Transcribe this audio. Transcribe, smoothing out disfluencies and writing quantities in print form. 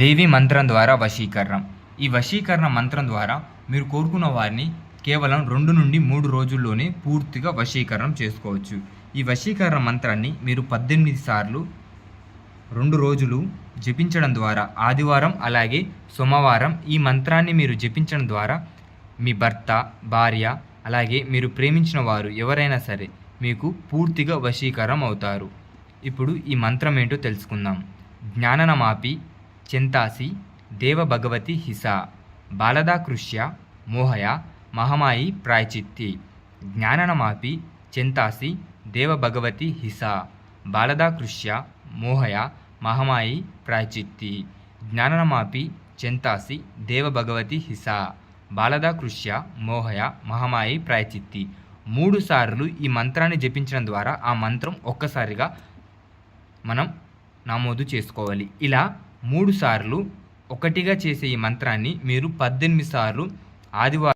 దేవి మంత్రం ద్వారా వశీకరణం. ఈ వశీకరణ మంత్రం ద్వారా మీరు కోరుకున్న వారిని కేవలం 2 నుండి 3 రోజుల్లోనే పూర్తిగా వశీకరణం చేసుకోవచ్చు. ఈ వశీకరణ మంత్రాన్ని మీరు 18 సార్లు 2 రోజులు జపించడం ద్వారా, ఆదివారం అలాగే సోమవారం ఈ మంత్రాన్ని మీరు జపించడం ద్వారా మీ భర్త, భార్య అలాగే మీరు ప్రేమించిన వారు ఎవరైనా సరే మీకు పూర్తిగా వశీకరణం అవుతారు. ఇప్పుడు ఈ మంత్రం ఏంటో తెలుసుకుందాం. జ్ఞాననమాపి చింతాసి దేవ భగవతి హిసా బాలదాకృష్య మోహయ మహమాయి ప్రాయచిత్తి. జ్ఞాననమాపి చింతాసి దేవ భగవతి హిసా బాలదాకృష్య మోహయ మహమాయి ప్రాయచిత్తి. జ్ఞాననమాపి చింతాసి దేవ భగవతి హిసా బాలదాకృష్య మోహయ మహమాయి ప్రాయచిత్తి. 3 సార్లు ఈ మంత్రాన్ని జపించడం ద్వారా ఆ మంత్రం ఒక్కసారిగా మనం నమోదు చేసుకోవాలి. ఇలా 3 సార్లు ఒకటిగా చేసే ఈ మంత్రాన్ని మీరు 18 సార్లు ఆదివారం